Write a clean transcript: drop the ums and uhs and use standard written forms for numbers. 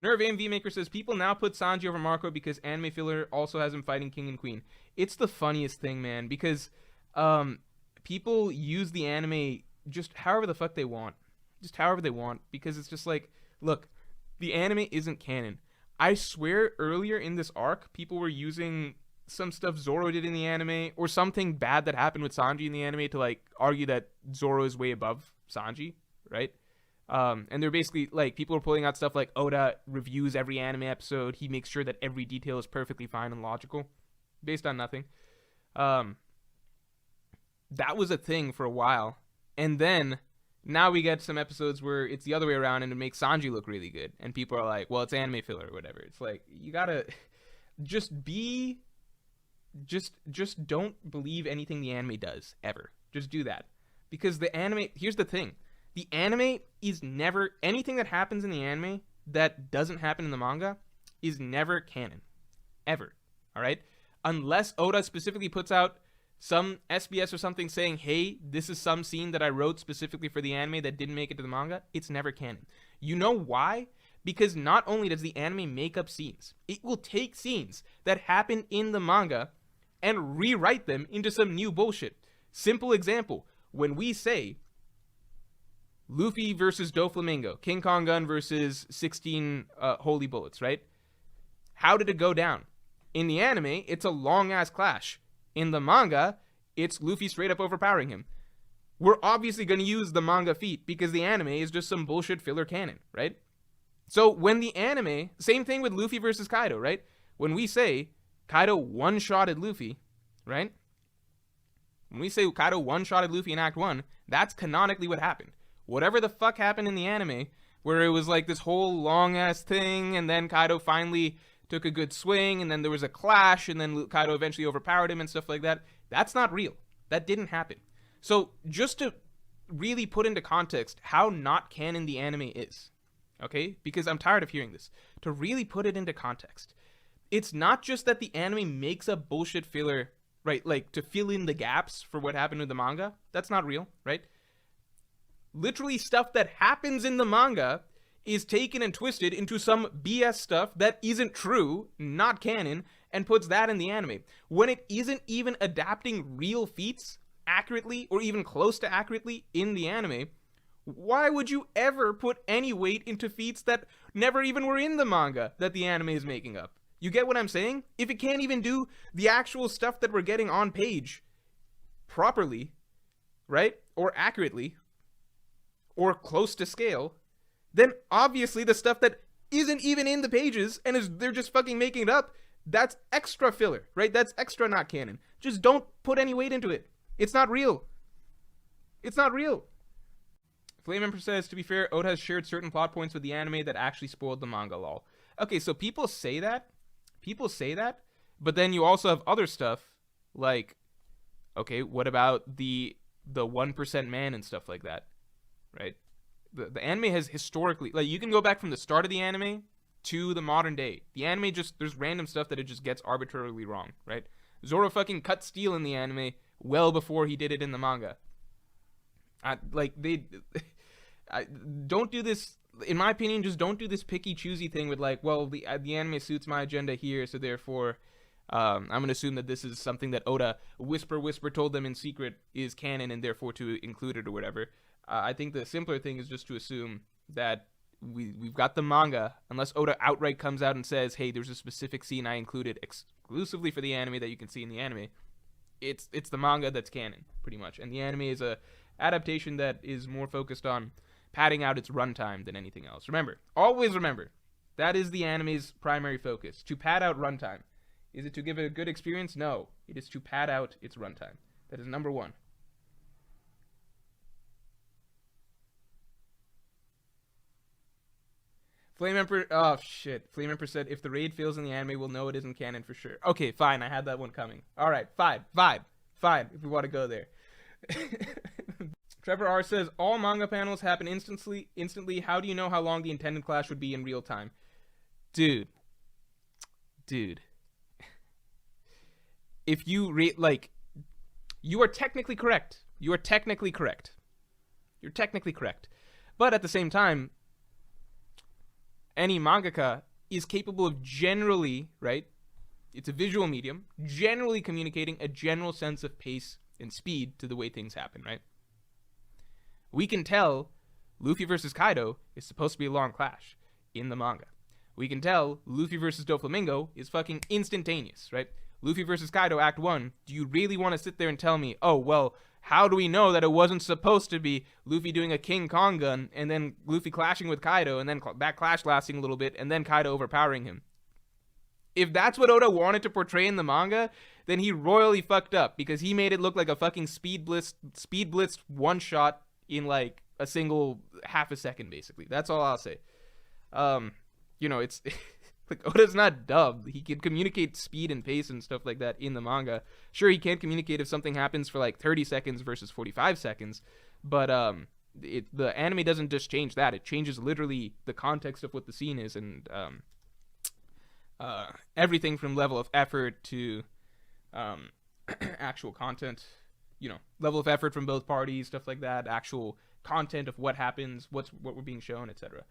Nerve AMV Maker says people now put Sanji over Marco because anime filler also has him fighting King and Queen. It's the funniest thing, man, because people use the anime just however the fuck they want. Just however they want, because it's just like, look, the anime isn't canon. I swear earlier in this arc, people were using some stuff Zoro did in the anime or something bad that happened with Sanji in the anime to like argue that Zoro is way above Sanji, right? And they're basically like, people are pulling out stuff like Oda reviews every anime episode. He makes sure that every detail is perfectly fine and logical, based on nothing. That was a thing for a while, and then now we get some episodes where it's the other way around, and it makes Sanji look really good, and people are like, "Well, it's anime filler or whatever." It's like, you gotta just be, just don't believe anything the anime does ever. Just do that, because the anime. Here's the thing. The anime is never, anything that happens in the anime that doesn't happen in the manga is never canon. Ever. Alright? Unless Oda specifically puts out some SBS or something saying, hey, this is some scene that I wrote specifically for the anime that didn't make it to the manga, it's never canon. You know why? Because not only does the anime make up scenes, it will take scenes that happen in the manga and rewrite them into some new bullshit. Simple example, when we say Luffy versus Doflamingo, King Kong Gun versus 16 Holy Bullets, right? How did it go down? In the anime, it's a long-ass clash. In the manga, it's Luffy straight up overpowering him. We're obviously going to use the manga feat because the anime is just some bullshit filler canon, right? So when the anime, same thing with Luffy versus Kaido, right? When we say Kaido one-shotted Luffy, right? When we say Kaido one-shotted Luffy in Act 1, that's canonically what happened. Whatever the fuck happened in the anime, where it was like this whole long-ass thing, and then Kaido finally took a good swing, and then there was a clash, and then Kaido eventually overpowered him and stuff like that, that's not real. That didn't happen. So just to really put into context how not canon the anime is, okay? Because I'm tired of hearing this. To really put it into context, it's not just that the anime makes a bullshit filler, right? Like, to fill in the gaps for what happened with the manga. That's not real, right? Literally stuff that happens in the manga is taken and twisted into some BS stuff that isn't true, not canon, and puts that in the anime. When it isn't even adapting real feats accurately or even close to accurately in the anime, why would you ever put any weight into feats that never even were in the manga that the anime is making up? You get what I'm saying? If it can't even do the actual stuff that we're getting on page properly, right? Or accurately, or close to scale, then obviously the stuff that isn't even in the pages and they're just fucking making it up, that's extra filler, right? That's extra not canon. Just don't put any weight into it. It's not real. It's not real. Flame Emperor says, to be fair, Oda has shared certain plot points with the anime that actually spoiled the manga, lol. Okay, so people say that, but then you also have other stuff like, okay, what about the 1% man and stuff like that, right? The anime has historically, like, you can go back from the start of the anime to the modern day. The anime just, there's random stuff that it just gets arbitrarily wrong, right? Zoro fucking cut steel in the anime well before he did it in the manga. Don't do this, in my opinion, just don't do this picky choosy thing with like, well, the anime suits my agenda here, so therefore I'm going to assume that this is something that Oda whisper told them in secret is canon and therefore to include it or whatever. I think the simpler thing is just to assume that we've got the manga, unless Oda outright comes out and says, hey, there's a specific scene I included exclusively for the anime that you can see in the anime. It's the manga that's canon, pretty much. And the anime is a adaptation that is more focused on padding out its runtime than anything else. Remember, always remember, that is the anime's primary focus, to pad out runtime. Is it to give it a good experience? No. It is to pad out its runtime. That is number one. Flame Emperor, oh shit. Flame Emperor said, if the raid fails in the anime, we'll know it isn't canon for sure. Okay, fine, I had that one coming. Alright, fine, if we want to go there. Trevor R says, all manga panels happen instantly. How do you know how long the intended clash would be in real time? Dude. If you you are technically correct. You're technically correct. But at the same time, any mangaka is capable of generally, right? It's a visual medium, generally communicating a general sense of pace and speed to the way things happen, right? We can tell Luffy versus Kaido is supposed to be a long clash in the manga. We can tell Luffy versus Doflamingo is fucking instantaneous, right? Luffy versus Kaido, Act 1. Do you really want to sit there and tell me, oh, well, how do we know that it wasn't supposed to be Luffy doing a King Kong gun, and then Luffy clashing with Kaido, and then that clash lasting a little bit, and then Kaido overpowering him? If that's what Oda wanted to portray in the manga, then he royally fucked up, because he made it look like a fucking speed blitz one shot in like a single half a second, basically. That's all I'll say. It's like, Oda's not dumb. He can communicate speed and pace and stuff like that in the manga. Sure, he can't communicate if something happens for like 30 seconds versus 45 seconds, but the anime doesn't just change that. It changes literally the context of what the scene is, and everything from level of effort to actual content, level of effort from both parties, stuff like that, actual content of what happens, what we're being shown, etc.